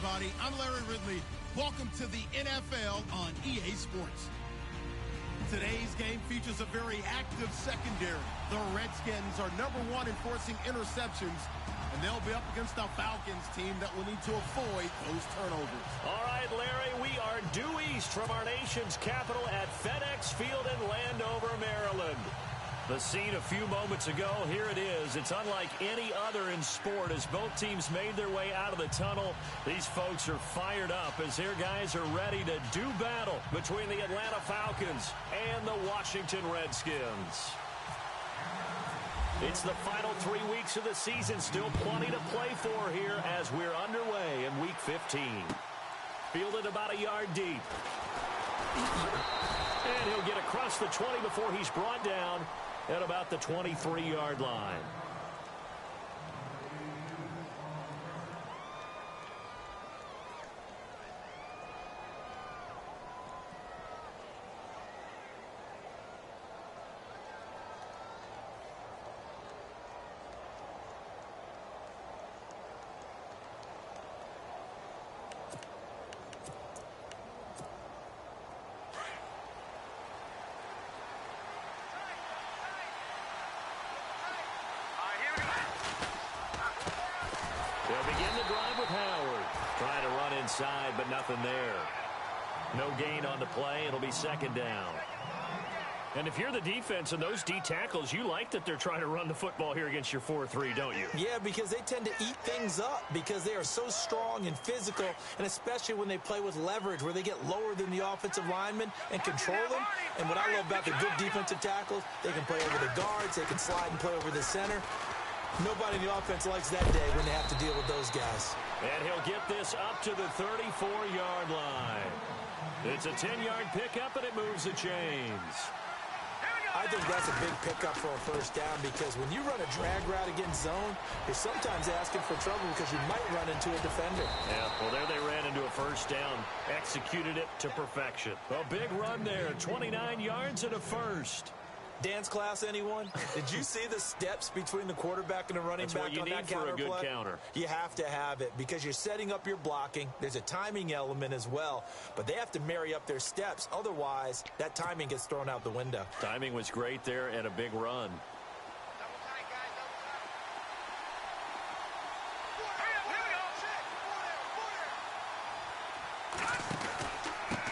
everybody. I'm Larry Ridley. Welcome to the NFL on EA Sports. Today's game features a very active secondary. The Redskins are #1 in forcing interceptions, and they'll be up against a Falcons team that will need to avoid those turnovers. All right, Larry, we are due east from our nation's capital at FedEx Field in Landover, Maryland. The scene a few moments ago, here it is. It's unlike any other in sport as both teams made their way out of the tunnel. These folks are fired up as their guys are ready to do battle between the Atlanta Falcons and the Washington Redskins. It's the final 3 weeks of the season. Still plenty to play for here as we're underway in Week 15. Fielded about a yard deep. And he'll get across the 20 before he's brought down at about the 23-yard line. Trying to run inside, but nothing there. No gain on the play. It'll be second down. And if you're the defense and those D tackles, you like that they're trying to run the football here against your 4-3, don't you? Yeah, because they tend to eat things up because they are so strong and physical, and especially when they play with leverage where they get lower than the offensive linemen and control them. And what I love about the good defensive tackles, they can play over the guards, they can slide and play over the center. Nobody in the offense likes that day when they have to deal with those guys. And he'll get this up to the 34-yard line. It's a 10-yard pickup, and it moves the chains. I think that's a big pickup for a first down because when you run a drag route against zone, you're sometimes asking for trouble because you might run into a defender. Yeah, well, there they ran into a first down. Executed it to perfection. A big run there, 29 yards and a first. Dance class, anyone? Did you see the steps between the quarterback and the running back on that counter play? That's what you need for a good counter. You have to have it because you're setting up your blocking. There's a timing element as well, but they have to marry up their steps. Otherwise, that timing gets thrown out the window. Timing was great there and a big run.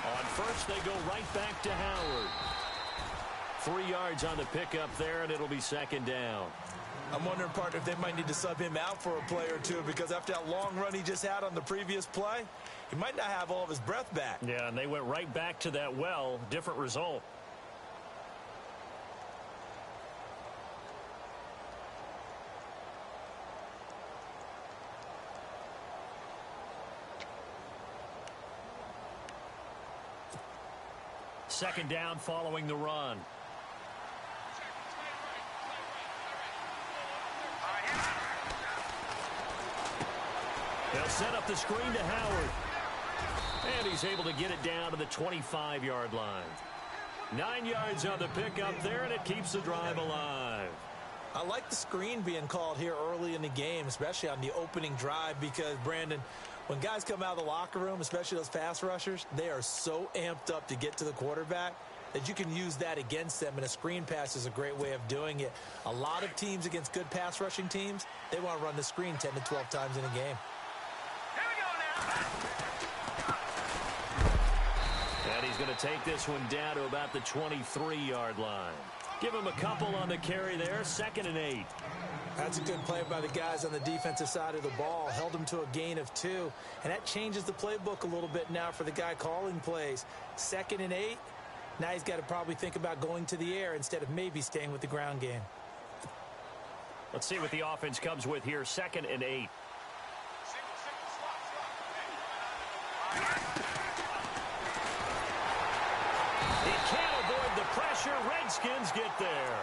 On first, they go right back to Howard. 3 yards on the pickup there, and it'll be second down. I'm wondering, partner, if they might need to sub him out for a play or two because after that long run he just had on the previous play, he might not have all of his breath back. Yeah, and they went right back to that well. Different result. Second down following the run. They'll set up the screen to Howard. And he's able to get it down to the 25-yard line. 9 yards on the pickup there, and it keeps the drive alive. I like the screen being called here early in the game, especially on the opening drive because, Brandon, when guys come out of the locker room, especially those pass rushers, they are so amped up to get to the quarterback that you can use that against them, and a screen pass is a great way of doing it. A lot of teams against good pass rushing teams, they want to run the screen 10 to 12 times in a game. And he's going to take this one down to about the 23-yard line. Give him a couple on the carry there, 2nd and 8. That's a good play by the guys on the defensive side of the ball. Held him to a gain of 2. And that changes the playbook a little bit now for the guy calling plays. 2nd and 8. Now he's got to probably think about going to the air instead of maybe staying with the ground game. Let's see what the offense comes with here, 2nd and 8. He can't avoid the pressure. Redskins get there.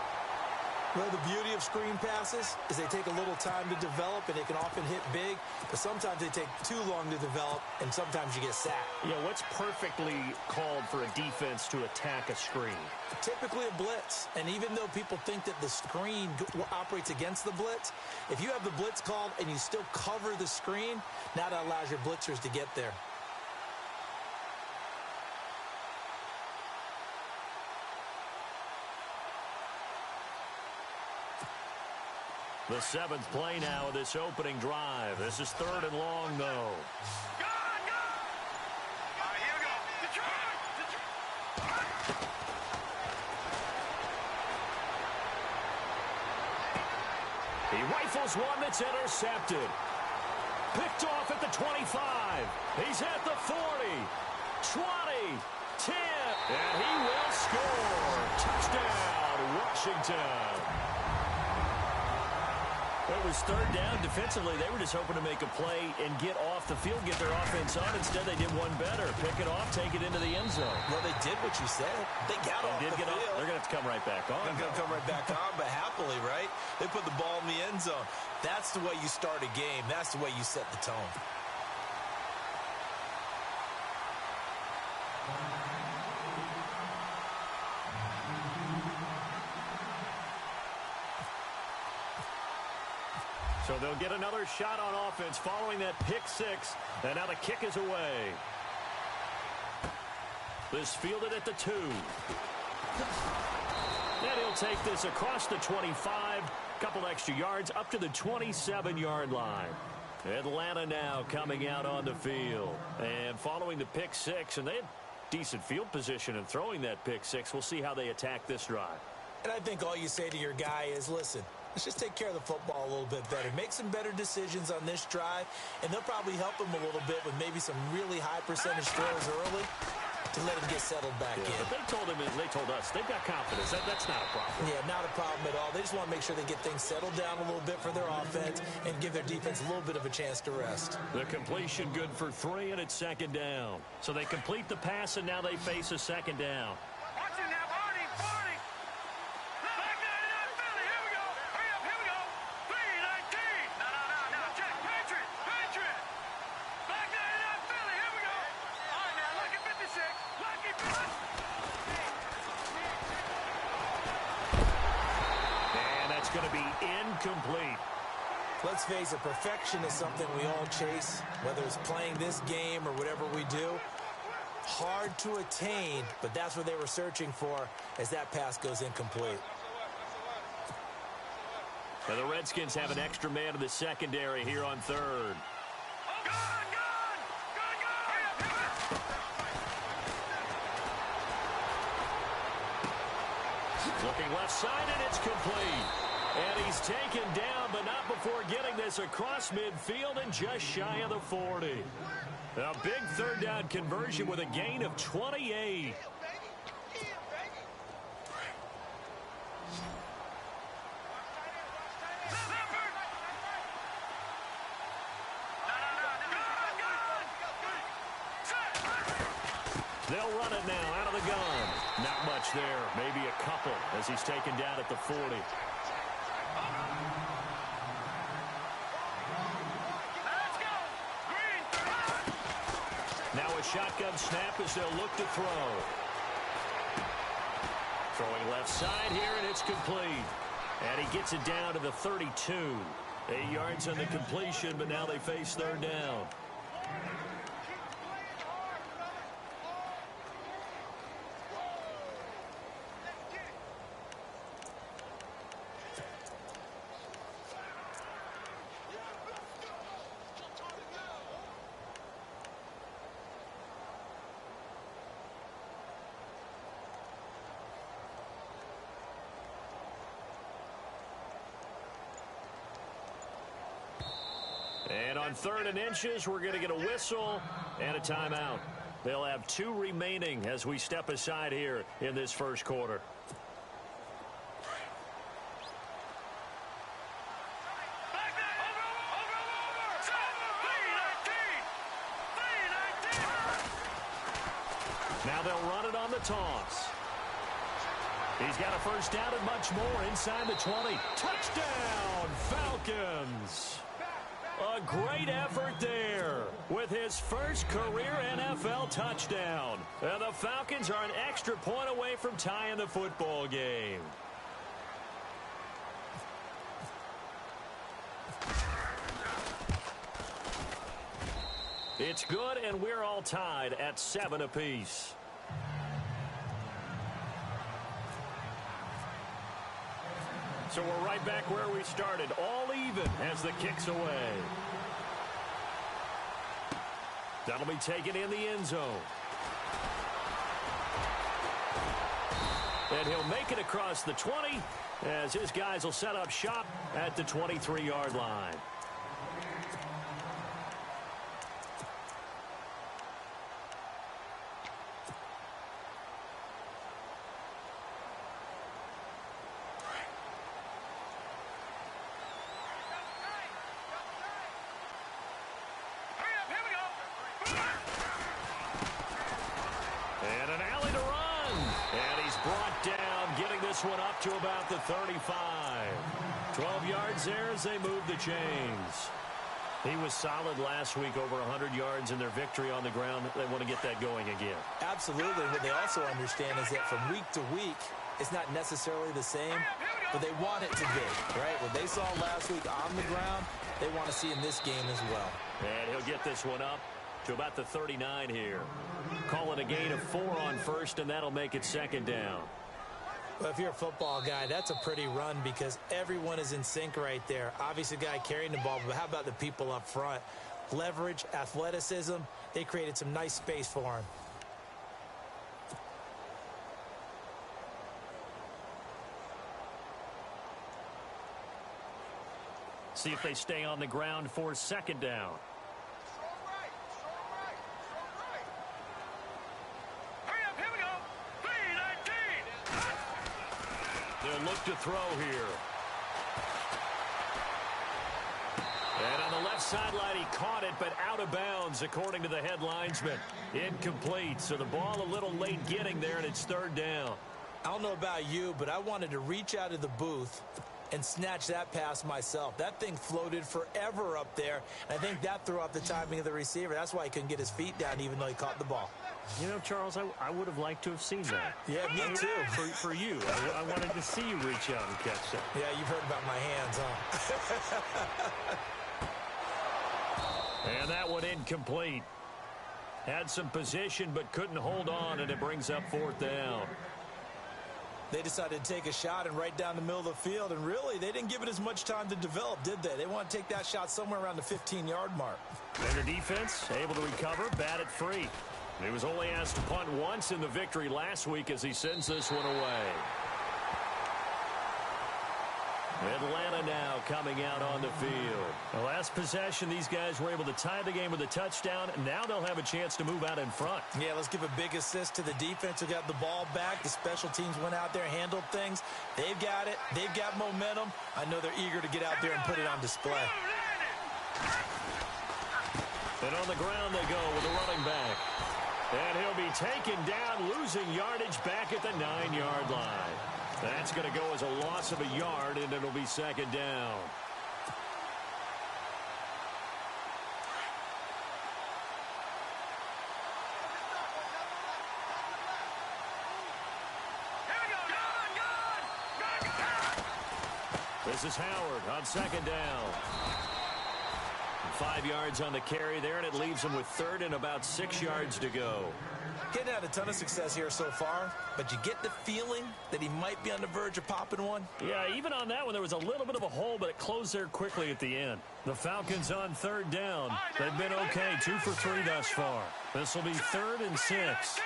Well, the beauty of screen passes is they take a little time to develop, and they can often hit big, but sometimes they take too long to develop, and sometimes you get sacked. Yeah, what's perfectly called for a defense to attack a screen? Typically a blitz, and even though people think that the screen operates against the blitz, if you have the blitz called and you still cover the screen, now that allows your blitzers to get there. The seventh play now of this opening drive. This is 3rd and long, though. Go! All right, here we go. Detroit! He rifles one that's intercepted. Picked off at the 25. He's at the 40. 20. 10. And he will score. Touchdown, Washington. It was 3rd down. Defensively, they were just hoping to make a play and get off the field, get their offense on. Instead, they did one better. Pick it off, take it into the end zone. Well, they did what you said. They got off the field. They're going to have to come right back on. They're going to come right back on, but happily, right? They put the ball in the end zone. That's the way you start a game. That's the way you set the tone. So they'll get another shot on offense following that pick six. And now the kick is away. This fielded at the 2. And he'll take this across the 25. Couple extra yards up to the 27-yard line. Atlanta now coming out on the field. And following the pick six, and they had decent field position in throwing that pick six. We'll see how they attack this drive. And I think all you say to your guy is, listen, let's just take care of the football a little bit better. Make some better decisions on this drive, and they'll probably help him a little bit with maybe some really high percentage throws early to let him get settled back in. But they told him, and they told us, they've got confidence. That's not a problem. Yeah, not a problem at all. They just want to make sure they get things settled down a little bit for their offense and give their defense a little bit of a chance to rest. The completion good for 3, and it's 2nd down. So they complete the pass, and now they face a 2nd down. Watch it now, Barney! Back there, Philly, here we go! Hurry up, here we go! 3-19! No, check, Patriot! Back there, Philly, here we go! All right, now, lucky 56, lucky 56! And that's going to be incomplete. Let's face it, perfection is something we all chase, whether it's playing this game or whatever we do. Hard to attain, but that's what they were searching for as that pass goes incomplete. Now the Redskins have an extra man in the secondary here on 3rd. Looking left side, and it's complete. And he's taken down, but not before getting this across midfield and just shy of the 40. A big 3rd down conversion with a gain of 28. They'll run it now out of the gun. Not much there, maybe a couple as he's taken down at the 40. Now a shotgun snap as they'll look to throw. Throwing left side here, and it's complete. And he gets it down to the 32. 8 yards on the completion, but now they face 3rd down. And on 3rd and inches, we're going to get a whistle and a timeout. They'll have 2 remaining as we step aside here in this first quarter. Now they'll run it on the toss. He's got a first down and much more inside the 20. Touchdown, Falcons! A great effort there with his first career NFL touchdown. And the Falcons are an extra point away from tying the football game. It's good, and we're all tied at 7 apiece. So we're right back where we started, all even as the kick's away. That'll be taken in the end zone. And he'll make it across the 20 as his guys will set up shop at the 23-yard line. One up to about the 35. 12 yards there as they move the chains. He was solid last week, over 100 yards in their victory on the ground. They want to get that going again. Absolutely. What they also understand is that from week to week, it's not necessarily the same, but they want it to be, right? What they saw last week on the ground, they want to see in this game as well. And he'll get this one up to about the 39 here. Call it a gain of 4 on first, and that'll make it second down. Well, if you're a football guy, that's a pretty run because everyone is in sync right there. Obviously, the guy carrying the ball, but how about the people up front? Leverage, athleticism, they created some nice space for him. See if they stay on the ground for second down. Look to throw here. And on the left sideline, he caught it, but out of bounds, according to the head linesman. Incomplete, so the ball a little late getting there, and it's third down. I don't know about you, but I wanted to reach out of the booth and snatch that pass myself. That thing floated forever up there, and I think that threw off the timing of the receiver. That's why he couldn't get his feet down, even though he caught the ball. You know, Charles, I would have liked to have seen that. Yeah, me too. For you. I wanted to see you reach out and catch that. Yeah, you've heard about my hands, huh? And that one incomplete. Had some position, but couldn't hold on, and it brings up fourth down. They decided to take a shot and right down the middle of the field, and really, they didn't give it as much time to develop, did they? They want to take that shot somewhere around the 15-yard mark. And the defense able to recover, bat it free. He was only asked to punt once in the victory last week as he sends this one away. Atlanta now coming out on the field. The last possession, these guys were able to tie the game with a touchdown. Now they'll have a chance to move out in front. Yeah, let's give a big assist to the defense who got the ball back. The special teams went out there, handled things. They've got it. They've got momentum. I know they're eager to get out there and put it on display. And on the ground they go with the running back. And he'll be taken down, losing yardage back at the 9-yard line. That's going to go as a loss of a yard, and it'll be second down. This is Howard on second down. 5 yards on the carry there, and it leaves him with third and about 6 yards to go. Getting had a ton of success here so far, but you get the feeling that he might be on the verge of popping one. Yeah, even on that one, there was a little bit of a hole, but it closed there quickly at the end. The Falcons on third down. They've been okay, 2 for 3 thus far. This will be 3rd and 6.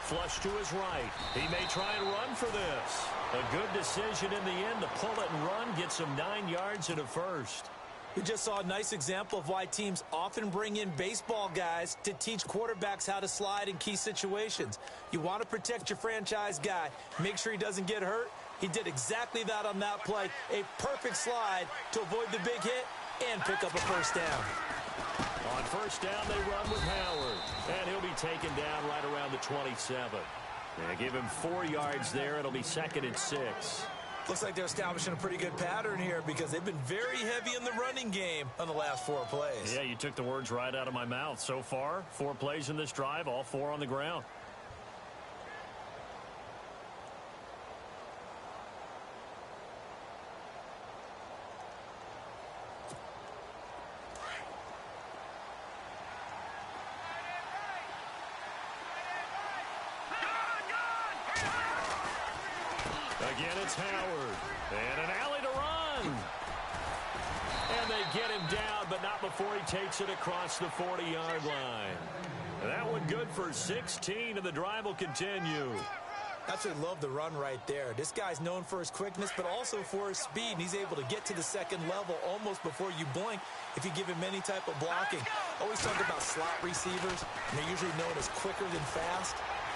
Flush to his right. He may try and run for this. A good decision in the end to pull it and run, get some 9 yards and a first. We just saw a nice example of why teams often bring in baseball guys to teach quarterbacks how to slide in key situations. You want to protect your franchise guy. Make sure he doesn't get hurt. He did exactly that on that play. A perfect slide to avoid the big hit and pick up a first down. On On first down, they run with Howard. And he'll be taken down right around the 27. They give him 4 yards there. It'll be 2nd and 6. Looks like they're establishing a pretty good pattern here because they've been very heavy in the running game on the last 4 plays. Yeah, you took the words right out of my mouth. So far, 4 plays in this drive, all 4 on the ground. Again, it's Howard. And an alley to run. And they get him down, but not before he takes it across the 40-yard line. That one good for 16, and the drive will continue. Absolutely love the run right there. This guy's known for his quickness, but also for his speed. And he's able to get to the second level almost before you blink if you give him any type of blocking. Always talk about slot receivers, and they're usually known as quicker than fast.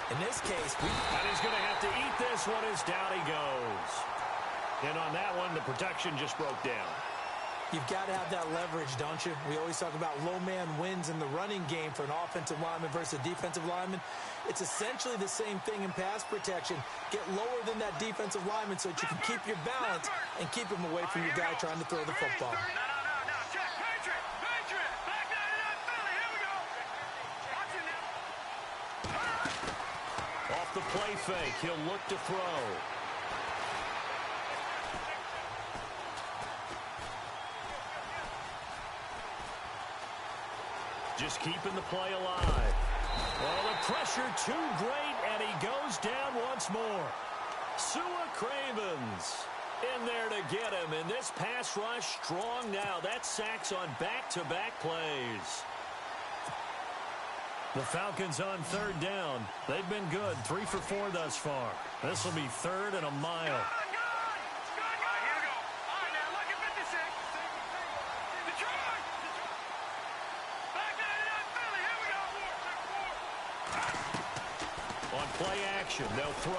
In this case, and he's going to have to eat this one as down he goes. And on that one, the protection just broke down. You've got to have that leverage, don't you? We always talk about low man wins in the running game for an offensive lineman versus a defensive lineman. It's essentially the same thing in pass protection. Get lower than that defensive lineman so that you can keep your balance and keep him away from your guy trying to throw the football. Off the play fake, he'll look to throw. Just keeping the play alive. Well, the pressure too great, and he goes down once more. Sua Cravens in there to get him, and this pass rush strong now. That's sacks on back-to-back plays. The Falcons on 3rd down. They've been good, 3 for 4 thus far. This will be 3rd and a mile. On play action, they'll throw.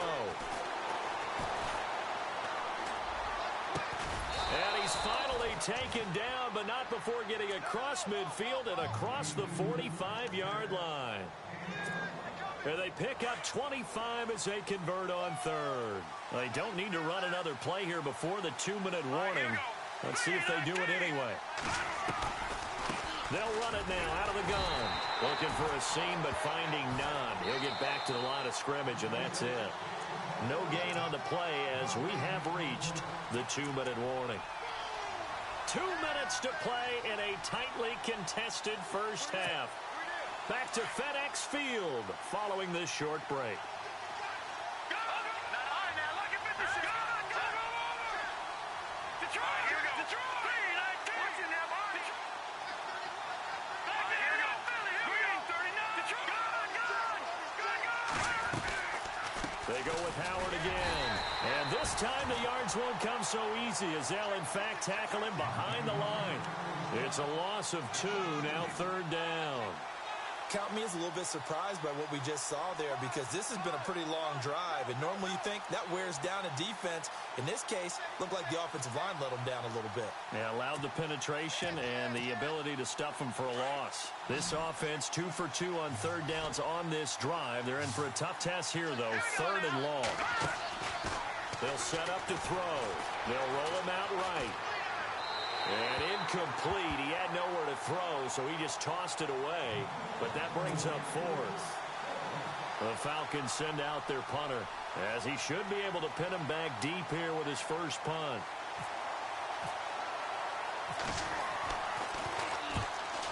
And he's finally taken down, but not before getting across midfield and across the 45-yard line. And they pick up 25 as they convert on 3rd. They don't need to run another play here before the 2-minute warning. Let's see if they do it anyway. They'll run it now out of the gun. Looking for a seam, but finding none. He'll get back to the line of scrimmage, and that's it. No gain on the play as we have reached the 2-minute warning. 2 minutes to play in a tightly contested first half. Back to FedEx Field following this short break. They go with Howard again. And this time the yards won't come so easy as they'll, in fact, tackle him behind the line. It's a loss of 2, now 3rd down. Count me as a little bit surprised by what we just saw there because this has been a pretty long drive. And normally you think that wears down a defense. In this case, looked like the offensive line let them down a little bit. Yeah, allowed the penetration and the ability to stuff them for a loss. This offense 2 for 2 on 3rd downs on this drive. They're in for a tough test here, though. 3rd and long. They'll set up to throw. They'll roll him out right. And incomplete. He had nowhere to throw, so he just tossed it away. But that brings up 4th. The Falcons send out their punter, as he should be able to pin him back deep here with his first punt.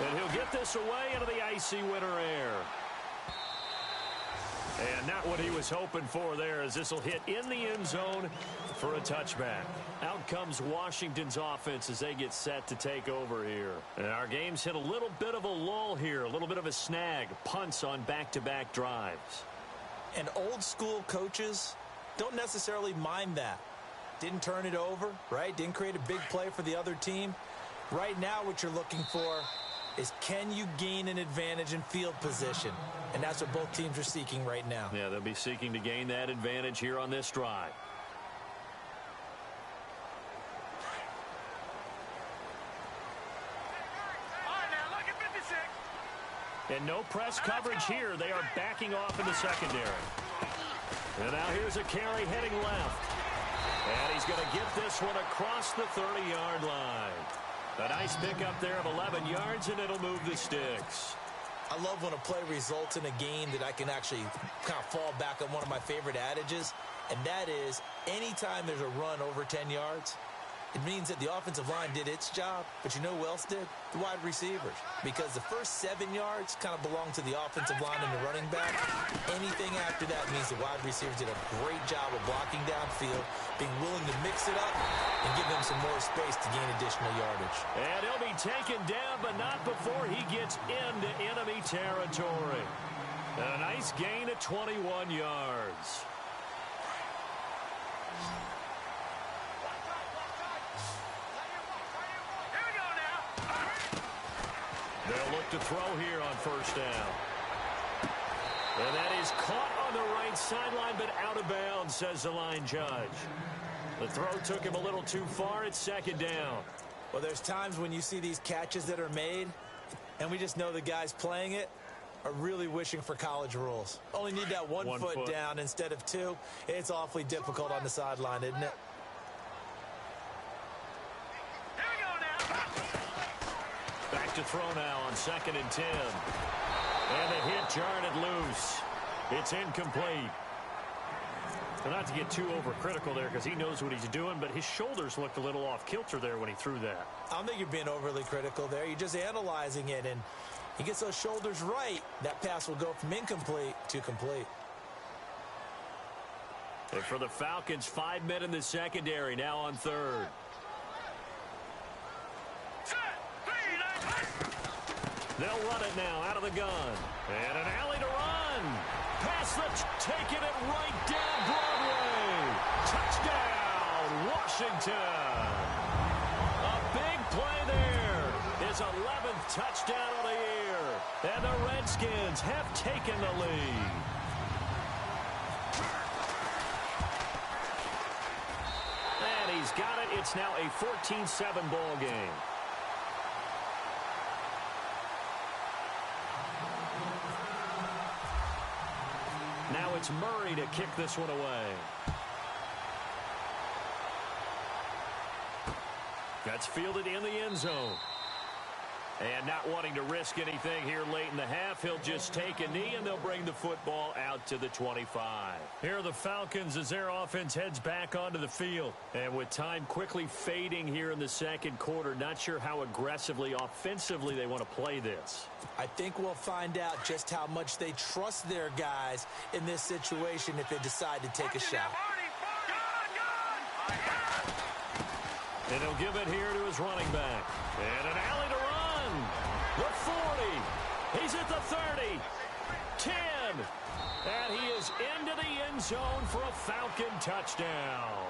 And he'll get this away into the icy winter air. And not what he was hoping for there, as this will hit in the end zone for a touchback. Out comes Washington's offense as they get set to take over here. And our game's hit a little bit of a lull here, a little bit of a snag. Punts on back-to-back drives. And old school coaches don't necessarily mind that. Didn't turn it over, right? Didn't create a big play for the other team. Right now what you're looking for is can you gain an advantage in field position? And that's what both teams are seeking right now. Yeah, they'll be seeking to gain that advantage here on this drive. And no press coverage here. They are backing off in the secondary. And now here's a carry heading left. And he's going to get this one across the 30-yard line. A nice pickup there of 11 yards, and it'll move the sticks. I love when a play results in a game that I can actually kind of fall back on one of my favorite adages, and that is anytime there's a run over 10 yards, it means that the offensive line did its job, but you know who else did? The wide receivers. Because the first 7 yards kind of belong to the offensive line and the running back. Anything after that means the wide receivers did a great job of blocking downfield, being willing to mix it up, and give them some more space to gain additional yardage. And he'll be taken down, but not before he gets into enemy territory. A nice gain of 21 yards. They'll look to throw here on first down. And that is caught on the right sideline, but out of bounds, says the line judge. The throw took him a little too far. It's second down. Well, there's times when you see these catches that are made, and we just know the guys playing it are really wishing for college rules. Only need that one foot down instead of two. It's awfully difficult on the sideline, isn't it? Back to throw now on 2nd and 10. And the hit jarred it loose. It's incomplete. So not to get too overcritical there because he knows what he's doing, but his shoulders looked a little off kilter there when he threw that. I don't think you're being overly critical there. You're just analyzing it, and he gets those shoulders right. That pass will go from incomplete to complete. And for the Falcons, 5 men in the secondary now on 3rd. They'll run it now out of the gun. And an alley to run. Pass taking it right down Broadway. Touchdown, Washington. A big play there. His 11th touchdown of the year. And the Redskins have taken the lead. And he's got it. It's now a 14-7 ball game. Now it's Murray to kick this one away. That's fielded in the end zone. And not wanting to risk anything here late in the half, he'll just take a knee and they'll bring the football out to the 25. Here are the Falcons as their offense heads back onto the field. And with time quickly fading here in the second quarter, not sure how aggressively, offensively they want to play this. I think we'll find out just how much they trust their guys in this situation if they decide to take a shot. And he'll give it here to his running back. And an alley to run. The 40. He's at the 30. 10. And he is into the end zone for a Falcon touchdown.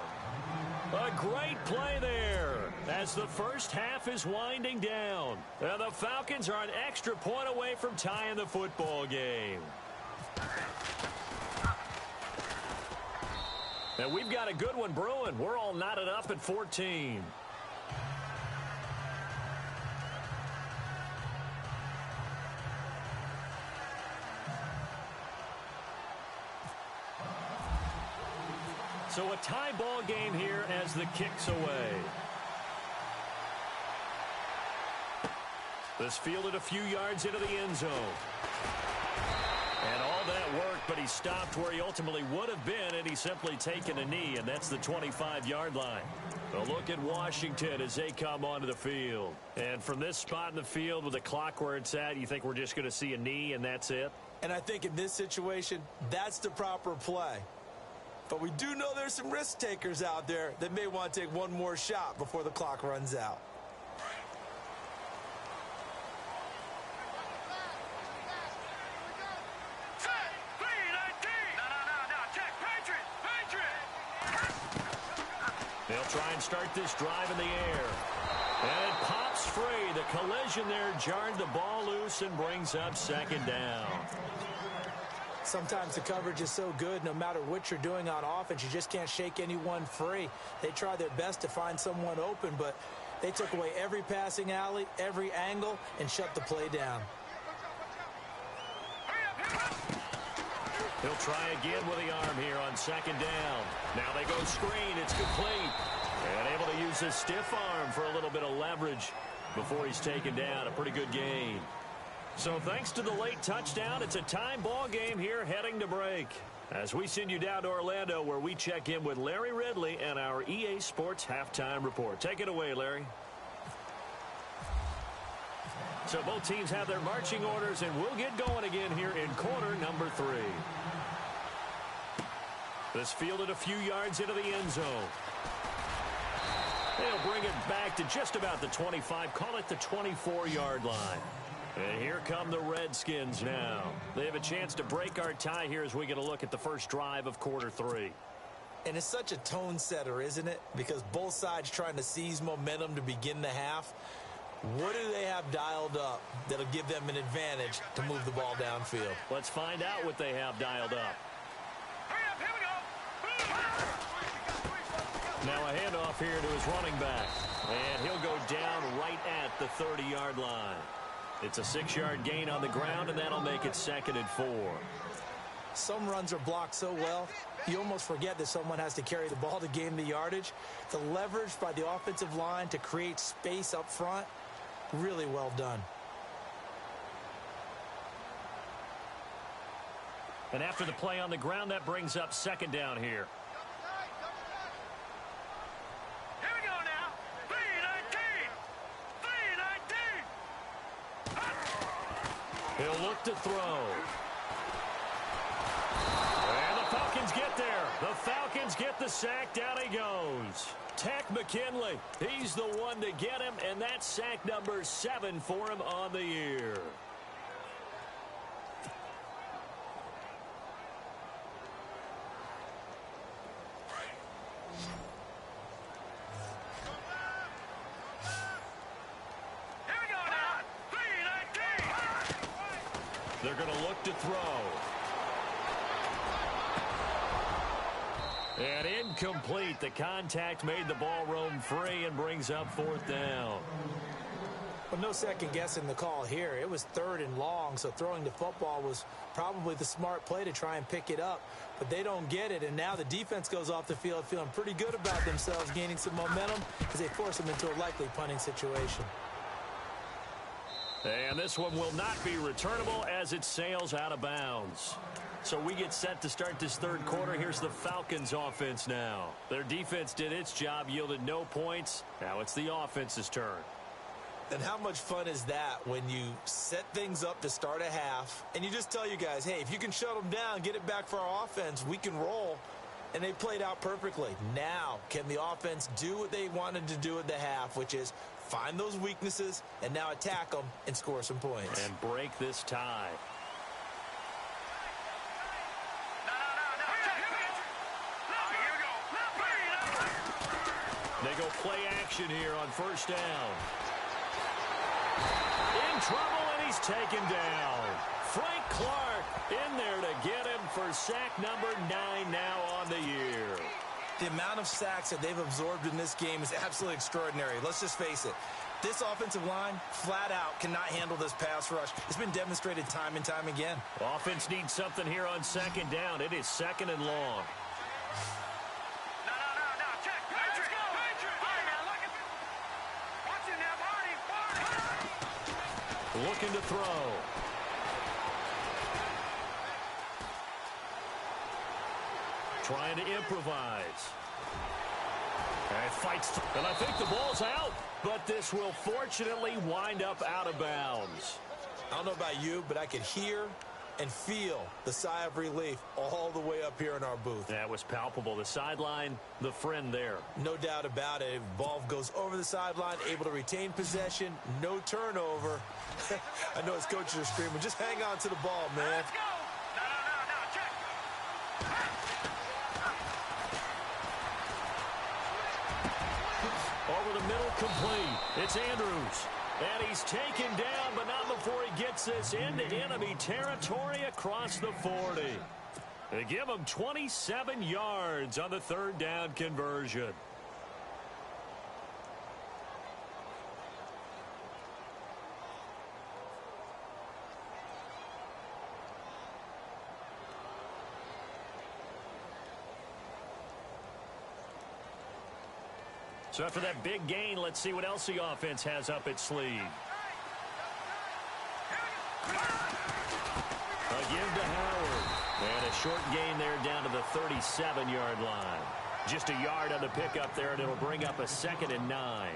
A great play there as the first half is winding down. And the Falcons are an extra point away from tying the football game. And we've got a good one brewing. We're all knotted up at 14. So a tie ball game here as the kick's away. This fielded a few yards into the end zone. And all that worked, but he stopped where he ultimately would have been, and he's simply taken a knee, and that's the 25-yard line. A look at Washington as they come onto the field. And from this spot in the field with the clock where it's at, you think we're just going to see a knee and that's it? And I think in this situation, that's the proper play. But we do know there's some risk takers out there that may want to take one more shot before the clock runs out. They'll try and start this drive in the air. And it pops free. The collision there jarred the ball loose and brings up second down. Sometimes the coverage is so good, no matter what you're doing on offense, you just can't shake anyone free. They try their best to find someone open, but they took away every passing alley, every angle, and shut the play down. He'll try again with the arm here on second down. Now they go screen. It's complete. And able to use his stiff arm for a little bit of leverage before he's taken down. A pretty good gain. So thanks to the late touchdown, it's a time ball game here heading to break. As we send you down to Orlando, where we check in with Larry Ridley and our EA Sports Halftime Report. Take it away, Larry. So both teams have their marching orders, and we'll get going again here in quarter number 3. This fielded a few yards into the end zone. They'll bring it back to just about the 25, call it the 24-yard line. And here come the Redskins now. They have a chance to break our tie here as we get a look at the first drive of quarter 3. And it's such a tone setter, isn't it? Because both sides trying to seize momentum to begin the half. What do they have dialed up that'll give them an advantage to move the ball downfield? Let's find out what they have dialed up. Hurry up, here we go. Now a handoff here to his running back. And he'll go down right at the 30-yard line. It's a 6-yard gain on the ground, and that'll make it 2nd and 4. Some runs are blocked so well, you almost forget that someone has to carry the ball to gain the yardage. The leverage by the offensive line to create space up front, really well done. And after the play on the ground, that brings up 2nd down here. Here we go now. 3-19. 3-19. He'll look to throw. And the Falcons get there. The Falcons get the sack. Down he goes. Tech McKinley. He's the one to get him, and that's sack number 7 for him on the year. Here we go now. 3-19. They're going to look to throw. And incomplete. The contact made the ball roam free and brings up 4th down. Well, no second guessing the call here. It was 3rd and long, so throwing the football was probably the smart play to try and pick it up. But they don't get it, and now the defense goes off the field feeling pretty good about themselves, gaining some momentum as they force them into a likely punting situation. And this one will not be returnable as it sails out of bounds. So we get set to start this 3rd quarter. Here's the Falcons offense now. Their defense did its job, yielded no points. Now it's the offense's turn. And how much fun is that when you set things up to start a half and you just tell you guys, hey, if you can shut them down, get it back for our offense, we can roll. And they played out perfectly. Now, can the offense do what they wanted to do at the half, which is find those weaknesses and now attack them and score some points? And break this tie. They go play action here on 1st down. In trouble, and he's taken down. Frank Clark in there to get him for sack number 9 now on the year. The amount of sacks that they've absorbed in this game is absolutely extraordinary. Let's just face it. This offensive line, flat out, cannot handle this pass rush. It's been demonstrated time and time again. Offense needs something here on 2nd down. It is 2nd and long. Looking to throw. Trying to improvise. And fights. And I think the ball's out. But this will fortunately wind up out of bounds. I don't know about you, but I could hear and feel the sigh of relief all the way up here in our booth. That was palpable. The sideline, the friend there. No doubt about it. Ball goes over the sideline, able to retain possession, no turnover. I know his coaches are screaming, just hang on to the ball, man. Let's go. No, check. Over the middle, complete. It's Andrews. And he's taken down, but not before he gets this into enemy territory across the 40. They give him 27 yards on the 3rd down conversion. So after that big gain, let's see what else the offense has up its sleeve. A give to Howard. And a short gain there down to the 37-yard line. Just a yard on the pickup there, and it'll bring up a 2nd and 9.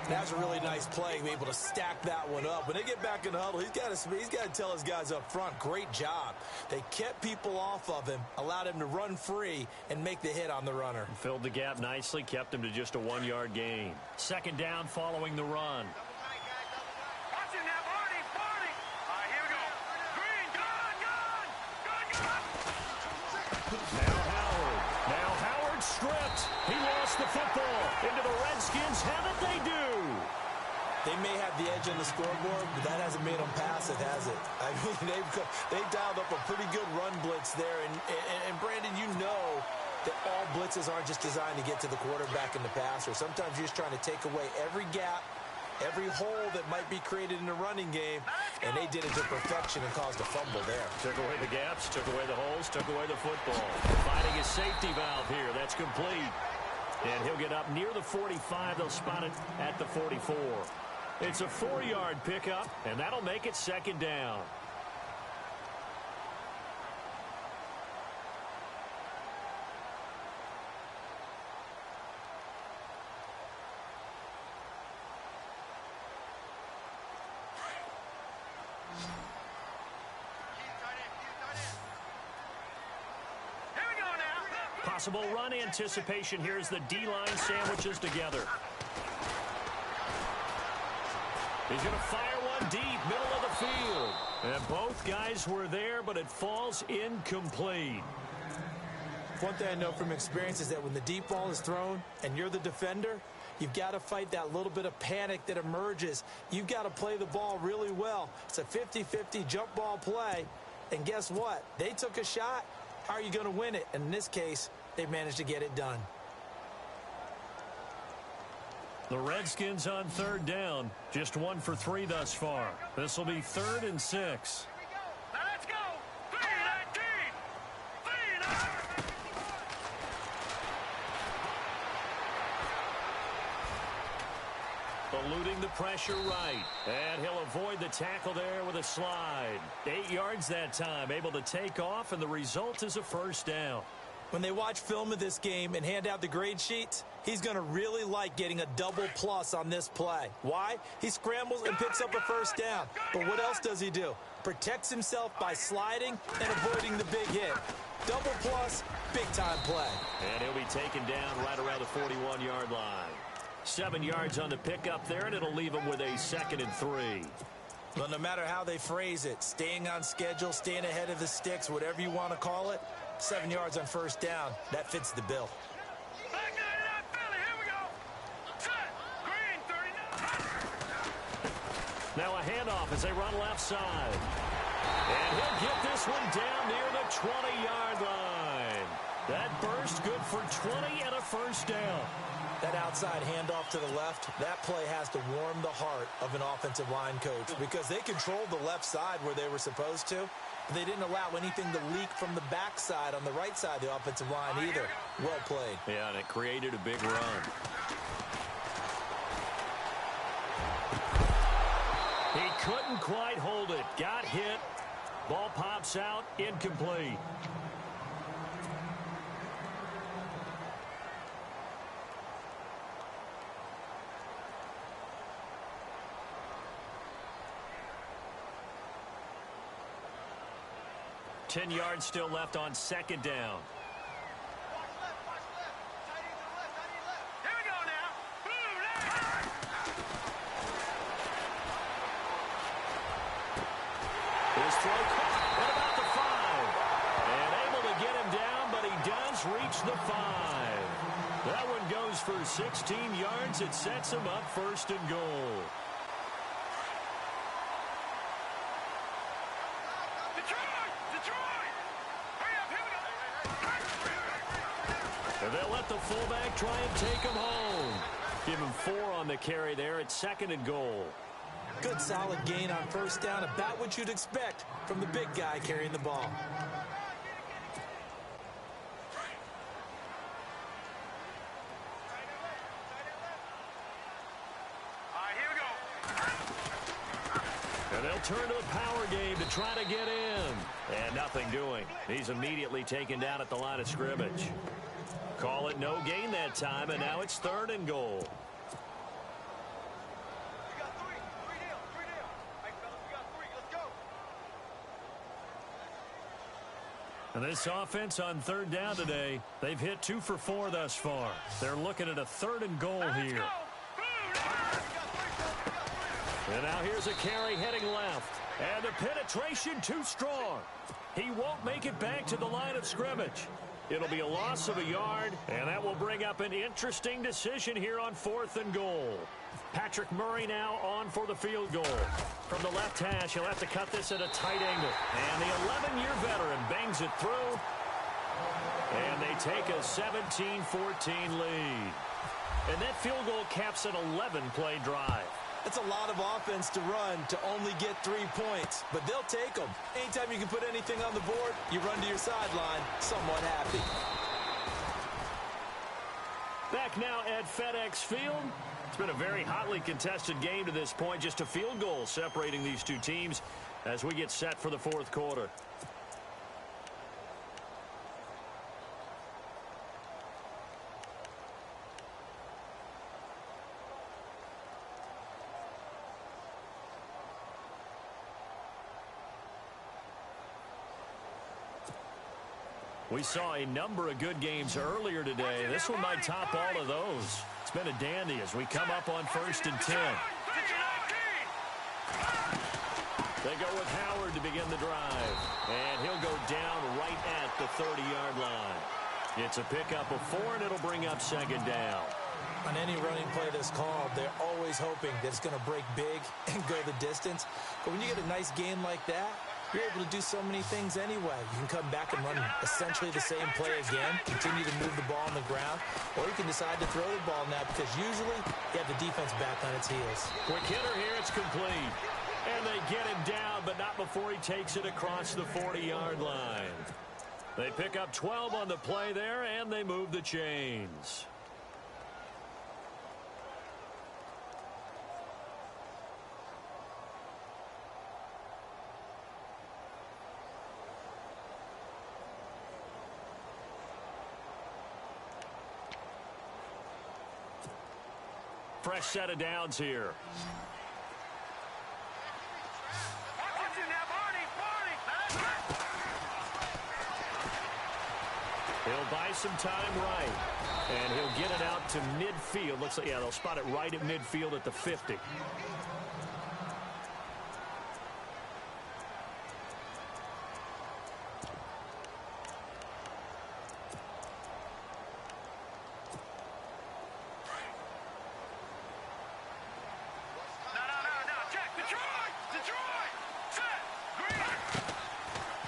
That's a really nice play, be able to stack that one up. When they get back in the huddle, he's got to tell his guys up front, great job. They kept people off of him, allowed him to run free, and make the hit on the runner. Filled the gap nicely, kept him to just a 1-yard gain. 2nd down following the run. Watch him now, Barney. All right, here we go. Green, gone. Now Howard stripped. He lost the football. Into the Redskins have it, they do. They may have the edge on the scoreboard, but that hasn't made them pass it, has it? I mean, they've dialed up a pretty good run blitz there. And Brandon, you know that all blitzes aren't just designed to get to the quarterback and the passer. Sometimes you're just trying to take away every gap, every hole that might be created in the running game, and they did it to perfection and caused a fumble there. Took away the gaps, took away the holes, took away the football. Finding his safety valve here. That's complete. And he'll get up near the 45. They'll spot it at the 44. It's a 4-yard pickup, and that'll make it 2nd down. Possible run anticipation here as the D-line sandwiches together. He's going to fire one deep, middle of the field. And both guys were there, but it falls incomplete. One thing I know from experience is that when the deep ball is thrown and you're the defender, you've got to fight that little bit of panic that emerges. You've got to play the ball really well. It's a 50-50 jump ball play. And guess what? They took a shot. How are you going to win it? And in this case, they managed to get it done. The Redskins on 3rd down. Just 1 for 3 thus far. This will be 3rd and 6. Now let's go. 3-19. 3-19. Eluding the pressure right. And he'll avoid the tackle there with a slide. 8 yards that time. Able to take off, and the result is a 1st down. When they watch film of this game and hand out the grade sheets, he's going to really like getting a double plus on this play. Why? He scrambles and picks up a 1st down. But what else does he do? Protects himself by sliding and avoiding the big hit. Double plus, big-time play. And he'll be taken down right around the 41-yard line. 7 yards on the pickup there, and it'll leave him with a 2nd and 3. Well, no matter how they phrase it, staying on schedule, staying ahead of the sticks, whatever you want to call it, 7 yards on 1st down, that fits the bill. Back there in that Philly. Here we go. Set. Green, 39. Now a handoff as they run left side. And he'll get this one down near the 20-yard line. That burst good for 20 and a 1st down. That outside handoff to the left, that play has to warm the heart of an offensive line coach because they controlled the left side where they were supposed to. They didn't allow anything to leak from the backside on the right side of the offensive line either. Well played. Yeah, and it created a big run. He couldn't quite hold it. Got hit. Ball pops out. Incomplete. Ten yards still left on 2nd down. Here we go now. His throw caught at about the 5. And able to get him down, but he does reach the 5. That one goes for 16 yards. It sets him up 1st and goal. And they'll let the fullback try and take him home. Give him 4 on the carry there at 2nd and goal. Good solid gain on 1st down, about what you'd expect from the big guy carrying the ball. And they'll turn to the power game to try to get in. And nothing doing. He's immediately taken down at the line of scrimmage. Call it no gain that time, and now it's 3rd and goal. And this offense on 3rd down today, they've hit 2 for 4 thus far. They're looking at a 3rd and goal here. And now here's a carry heading left. And the penetration too strong. He won't make it back to the line of scrimmage. It'll be a loss of a yard, and that will bring up an interesting decision here on 4th and goal. Patrick Murray now on for the field goal. From the left hash, he'll have to cut this at a tight angle. And the 11-year veteran bangs it through. And they take a 17-14 lead. And that field goal caps an 11-play drive. It's a lot of offense to run to only get 3 points, but they'll take them. Anytime you can put anything on the board, you run to your sideline somewhat happy. Back now at FedEx Field. It's been a very hotly contested game to this point. Just a field goal separating these two teams as we get set for the 4th quarter. We saw a number of good games earlier today. This one might top all of those. It's been a dandy as we come up on 1st and 10. They go with Howard to begin the drive. And he'll go down right at the 30-yard line. It's a pickup of 4, and it'll bring up 2nd down. On any running play that's called, they're always hoping that it's going to break big and go the distance. But when you get a nice gain like that, you're able to do so many things anyway. You can come back and run essentially the same play again, continue to move the ball on the ground, or you can decide to throw the ball now because usually you have the defense back on its heels. Quick hitter here, it's complete. And they get him down, but not before he takes it across the 40-yard line. They pick up 12 on the play there, and they move the chains. Fresh set of downs here. He'll buy some time right. And he'll get it out to midfield. Looks like, yeah, they'll spot it right at midfield at the 50.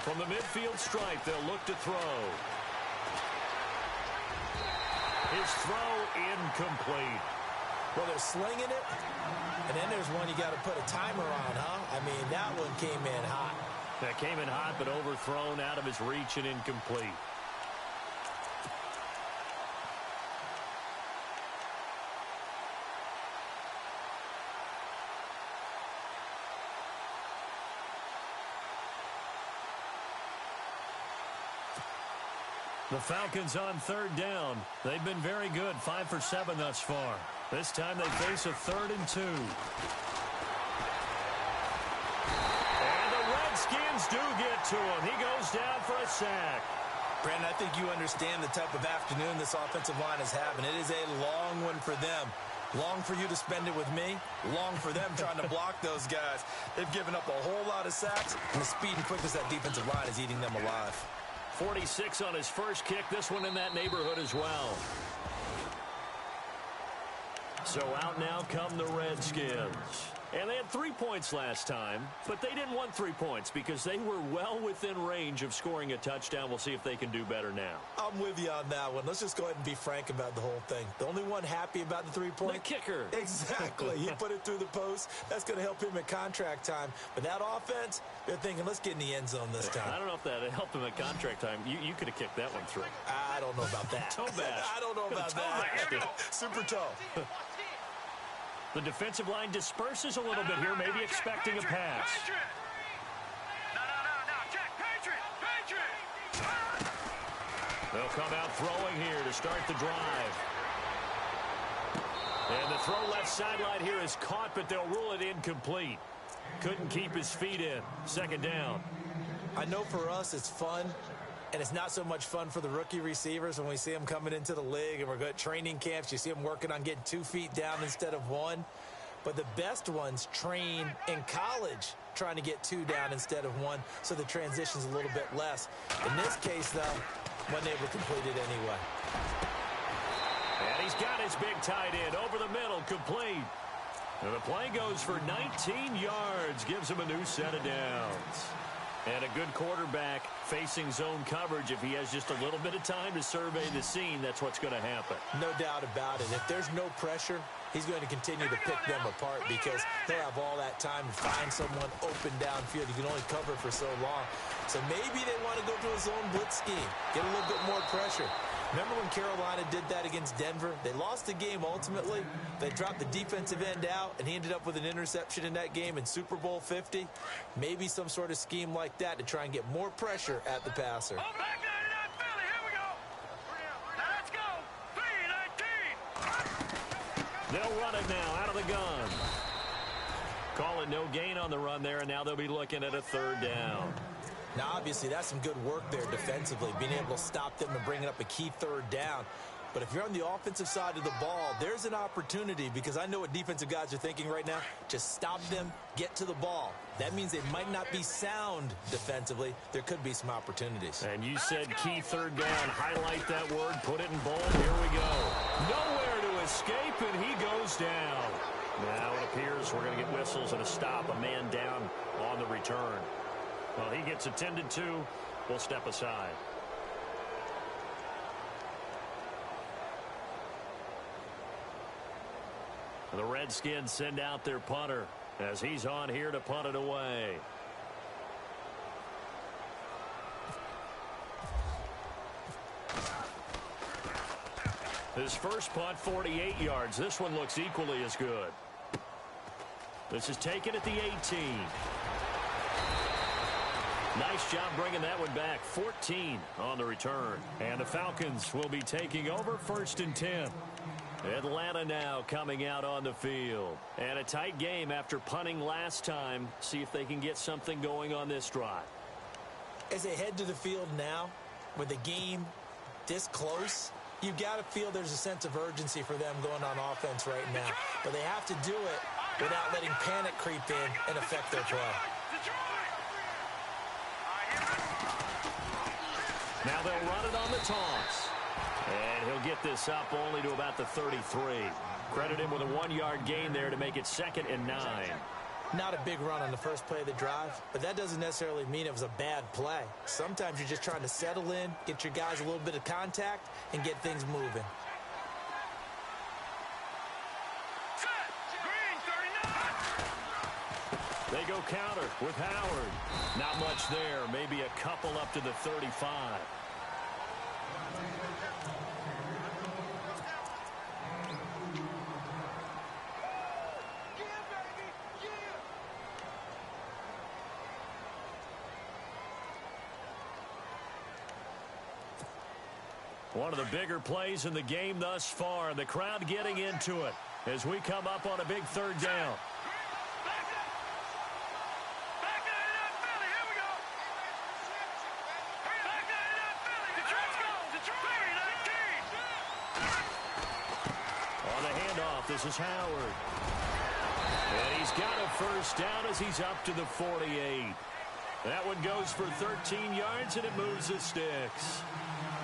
From the midfield stripe, they'll look to throw. His throw incomplete. Well, they're slinging it, and then there's one you got to put a timer on, huh? I mean, that one came in hot. That came in hot, but overthrown out of his reach and incomplete. The Falcons on 3rd down. They've been very good, 5 for 7 thus far. This time they face a 3rd and 2. And the Redskins do get to him. He goes down for a sack. Brandon, I think you understand the type of afternoon this offensive line is having. It is a long one for them. Long for you to spend it with me. Long for them trying to block those guys. They've given up a whole lot of sacks, and the speed and quickness of that defensive line is eating them alive. 46 on his first kick. This one in that neighborhood as well. So out now come the Redskins. And they had 3 points last time, but they didn't want 3 points because they were well within range of scoring a touchdown. We'll see if they can do better now. I'm with you on that one. Let's just go ahead and be frank about the whole thing. The only one happy about the 3 point? The kicker. Exactly. He put it through the post. That's going to help him at contract time. But that offense, they're thinking, let's get in the end zone this time. I don't know if that helped him at contract time. You could have kicked that one through. I don't know about that. Toe bash. I don't know about that. Super toe. The defensive line disperses a little bit here, maybe expecting a pass. They'll come out throwing here to start the drive. And the throw left sideline here is caught, but they'll rule it incomplete. Couldn't keep his feet in. Second down. I know for us it's fun, and it's not so much fun for the rookie receivers when we see them coming into the league and we're going to training camps. You see them working on getting 2 feet down instead of 1. But the best ones train in college trying to get 2 down instead of 1, so the transition's a little bit less. In this case, though, wasn't able to complete it anyway. And he's got his big tight end over the middle, complete. And the play goes for 19 yards, gives him a new set of downs. And a good quarterback facing zone coverage. If he has just a little bit of time to survey the scene, that's what's going to happen. No doubt about it. If there's no pressure, he's going to continue to pick them apart because he'll have all that time to find someone open downfield. You can only cover for so long. So maybe they want to go to a zone blitz scheme, get a little bit more pressure. Remember when Carolina did that against Denver? They lost the game ultimately. They dropped the defensive end out, and he ended up with an interception in that game in Super Bowl 50. Maybe some sort of scheme like that to try and get more pressure at the passer. They'll run it now out of the gun. Call it no gain on the run there, and now they'll be looking at a third down. Now, obviously, that's some good work there defensively, being able to stop them and bringing up a key third down. But if you're on the offensive side of the ball, there's an opportunity, because I know what defensive guys are thinking right now. Just stop them, get to the ball. That means they might not be sound defensively. There could be some opportunities. And you said key third down. Highlight that word, put it in bold. Here we go. Nowhere to escape, and he goes down. Now it appears we're going to get whistles and a stop. A man down on the return. Well, he gets attended to. We'll step aside. The Redskins send out their punter as he's on here to punt it away. His first punt, 48 yards. This one looks equally as good. This is taken at the 18. Nice job bringing that one back. 14 on the return. And the Falcons will be taking over 1st and 10. Atlanta now coming out on the field. And a tight game after punting last time. See if they can get something going on this drive. As they head to the field now, with the game this close, you've got to feel there's a sense of urgency for them going on offense right now. But they have to do it without letting panic creep in and affect their play. Now they'll run it on the toss. And he'll get this up only to about the 33. Credit him with a 1-yard gain there to make it 2nd and 9. Not a big run on the first play of the drive, but that doesn't necessarily mean it was a bad play. Sometimes you're just trying to settle in, get your guys a little bit of contact, and get things moving. They go counter with Howard. Not much there. Maybe a couple up to the 35. One of the bigger plays in the game thus far, and the crowd getting into it as we come up on a big third down. This is Howard. And he's got a first down as he's up to the 48. That one goes for 13 yards, and it moves the sticks.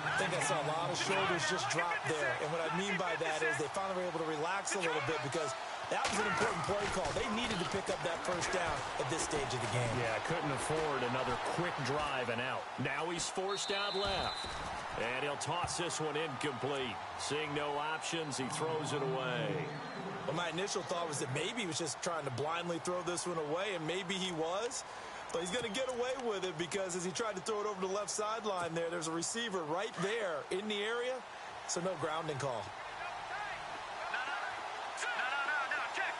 I think I saw a lot of shoulders just drop there. And what I mean by that is they finally were able to relax a little bit because that was an important play call. They needed to pick up that first down at this stage of the game. Yeah, couldn't afford another quick drive and out. Now he's forced out left. And he'll toss this one incomplete. Seeing no options, he throws it away. Well, my initial thought was that maybe he was just trying to blindly throw this one away, and maybe he was. But he's going to get away with it because as he tried to throw it over the left sideline there's a receiver right there in the area. So no grounding call. No, check.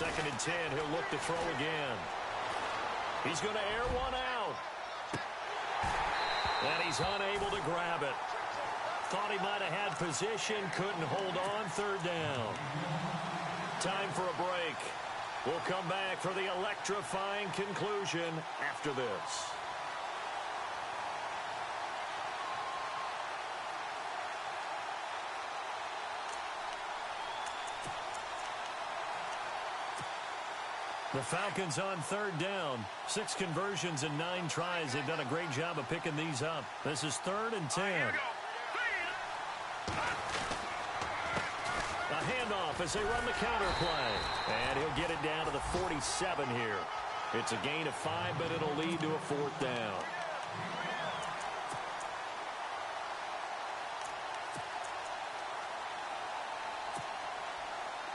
2nd and 10. He'll look to throw again. He's going to air one out. And he's unable to grab it. Thought he might have had position, couldn't hold on. 3rd down. Time for a break. We'll come back for the electrifying conclusion after this. The Falcons on 3rd down. 6 conversions and 9 tries. They've done a great job of picking these up. This is 3rd and 10. A handoff as they run the counter play. And he'll get it down to the 47 here. It's a gain of 5, but it'll lead to a 4th down.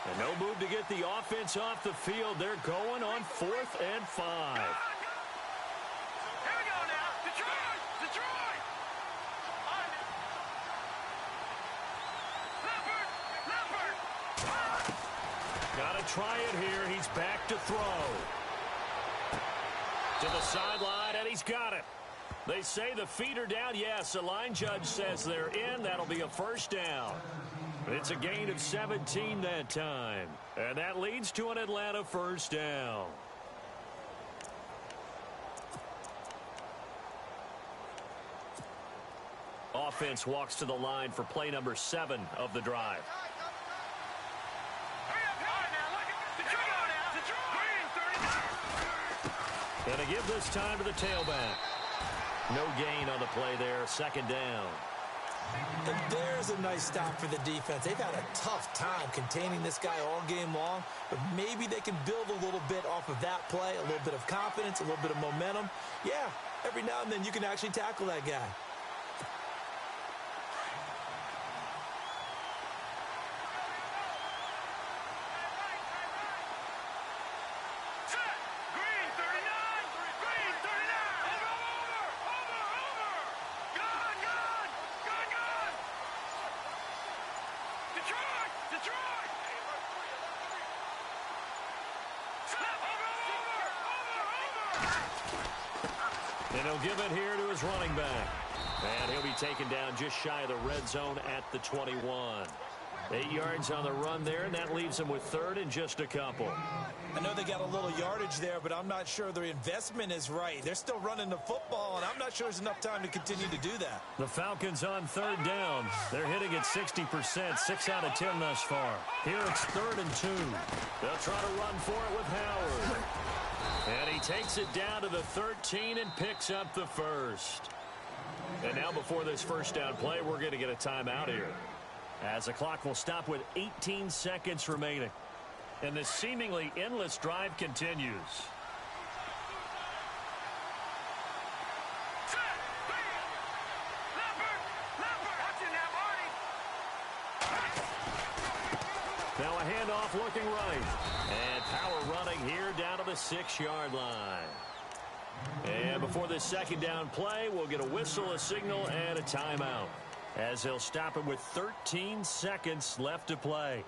And no move to get the offense off the field. They're going on 4th and 5. Here we go now. Detroit! Detroit! Leopard! Leopard! Got to try it here. He's back to throw. To the sideline, and he's got it. They say the feet are down. Yes, the line judge says they're in. That'll be a 1st down. It's a gain of 17 that time. And that leads to an Atlanta 1st down. Offense walks to the line for play number 7 of the drive. And to give this time to the tailback. No gain on the play there. 2nd down. And there's a nice stop for the defense. They've had a tough time containing this guy all game long, but maybe they can build a little bit off of that play, a little bit of confidence, a little bit of momentum. Yeah, every now and then you can actually tackle that guy. And he'll give it here to his running back. And he'll be taken down just shy of the red zone at the 21. 8 yards on the run there, and that leaves him with 3rd and just a couple. I know they got a little yardage there, but I'm not sure their investment is right. They're still running the football, and I'm not sure there's enough time to continue to do that. The Falcons on 3rd down. They're hitting at 60%, 6 out of 10 thus far. Here it's 3rd and 2. They'll try to run for it with Howard. And he takes it down to the 13 and picks up the 1st. And now before this 1st down play, we're going to get a timeout here, as the clock will stop with 18 seconds remaining. And this seemingly endless drive continues. Now a handoff looking right. And power running here down to the 6-yard line. And before this 2nd down play, we'll get a whistle, a signal, and a timeout, as they'll stop it with 13 seconds left to play.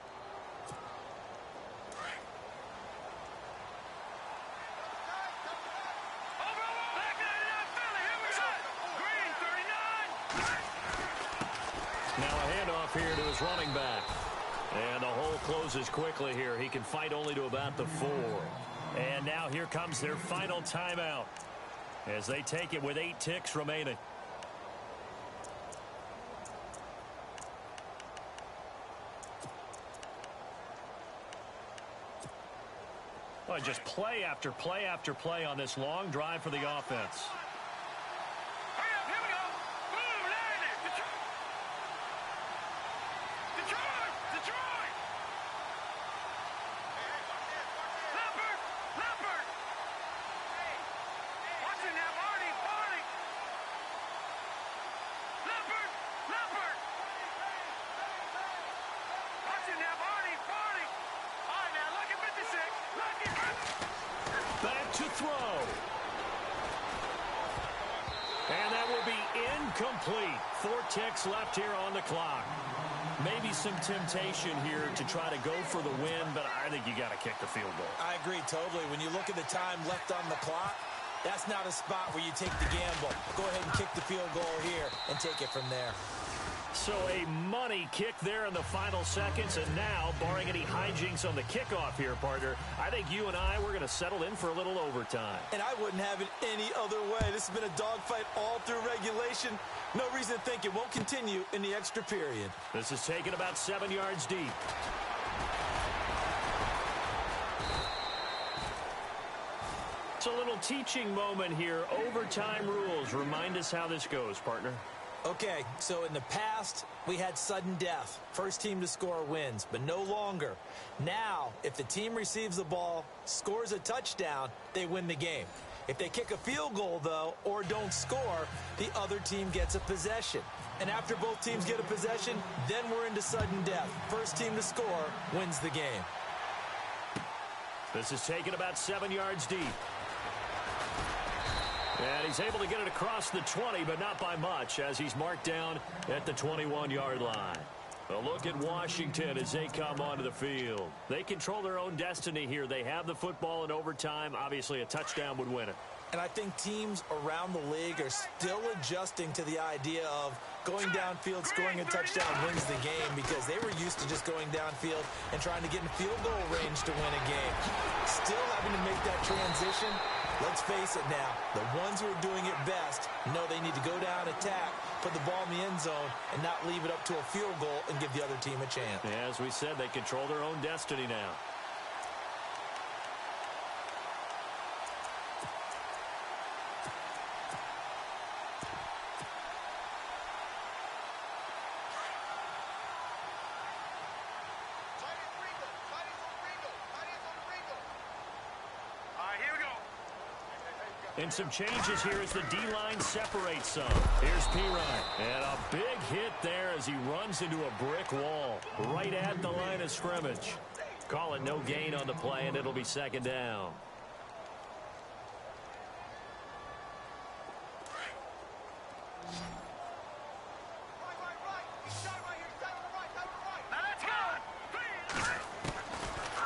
Now a handoff here to his running back. And the hole closes quickly here. He can fight only to about the 4. And now here comes their final timeout, as they take it with 8 ticks remaining. Well, just play after play after play on this long drive for the offense. Back to throw. And that will be incomplete. 4 ticks left here on the clock. Maybe some temptation here to try to go for the win, but I think you got to kick the field goal. I agree totally. When you look at the time left on the clock, that's not a spot where you take the gamble. Go ahead and kick the field goal here and take it from there. So a money kick there in the final seconds, and now, barring any hijinks on the kickoff here, partner, I think you and I, we're going to settle in for a little overtime. And I wouldn't have it any other way. This has been a dogfight all through regulation. No reason to think it won't continue in the extra period. This is taken about 7 yards deep. It's a little teaching moment here. Overtime rules. Remind us how this goes, partner. Okay, so in the past, we had sudden death. First team to score wins, but no longer. Now, if the team receives the ball, scores a touchdown, they win the game. If they kick a field goal, though, or don't score, the other team gets a possession. And after both teams get a possession, then we're into sudden death. First team to score wins the game. This is taken about 7 yards deep. And he's able to get it across the 20, but not by much, as he's marked down at the 21-yard line. A look at Washington as they come onto the field. They control their own destiny here. They have the football in overtime. Obviously, a touchdown would win it. And I think teams around the league are still adjusting to the idea of going downfield, scoring a touchdown wins the game, because they were used to just going downfield and trying to get in field goal range to win a game. Still having to make that transition. Let's face it now, the ones who are doing it best know they need to go down, attack, put the ball in the end zone, and not leave it up to a field goal and give the other team a chance. As we said, they control their own destiny now. And some changes here as the D-line separates some. Here's Pirine. And a big hit there as he runs into a brick wall right at the line of scrimmage. Call it no gain on the play, and it'll be second down.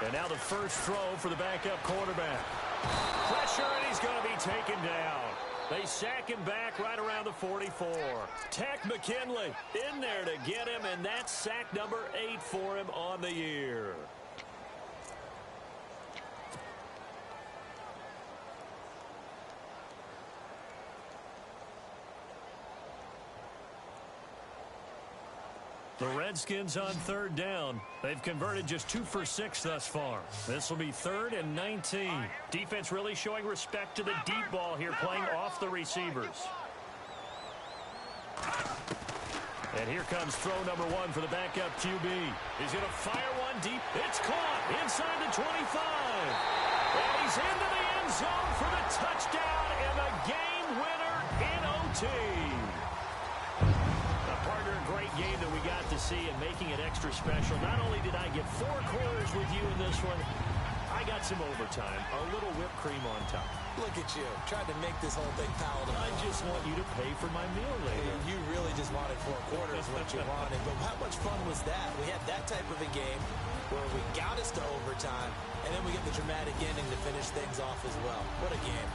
And now the first throw for the backup quarterback. Pressure, and he's going to be taken down. They sack him back right around the 44. Tech McKinley in there to get him, and that's sack number 8 for him on the year. The Redskins on third down. They've converted just 2 for 6 thus far. This will be 3rd and 19. Defense really showing respect to the deep ball here, playing off the receivers. And here comes throw number 1 for the backup QB. He's going to fire one deep. It's caught inside the 25. And he's into the end zone for the touchdown and the game winner in OT. Partner, a great game that we got to see, and making it extra special. Not only did I get 4 quarters with you in this one, I got some overtime, a little whipped cream on top. Look at you, trying to make this whole thing palatable. I just want you to pay for my meal later. You really just wanted 4 quarters, what you wanted. But how much fun was that? We had that type of a game where we got us to overtime, and then we get the dramatic ending to finish things off as well. What a game.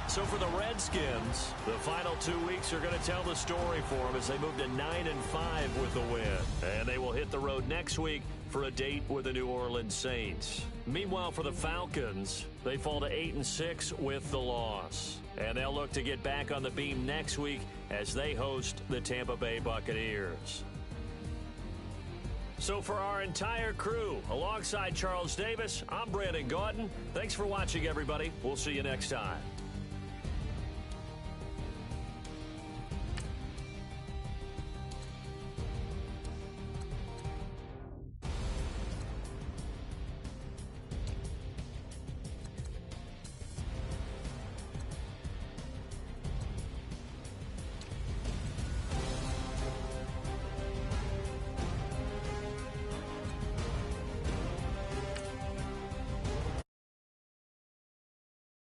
So for the Redskins, the final 2 weeks are going to tell the story for them as they move to 9-5 with the win. And they will hit the road next week for a date with the New Orleans Saints. Meanwhile, for the Falcons, they fall to 8-6 with the loss. And they'll look to get back on the beam next week as they host the Tampa Bay Buccaneers. So for our entire crew, alongside Charles Davis, I'm Brandon Gaudin. Thanks for watching, everybody. We'll see you next time.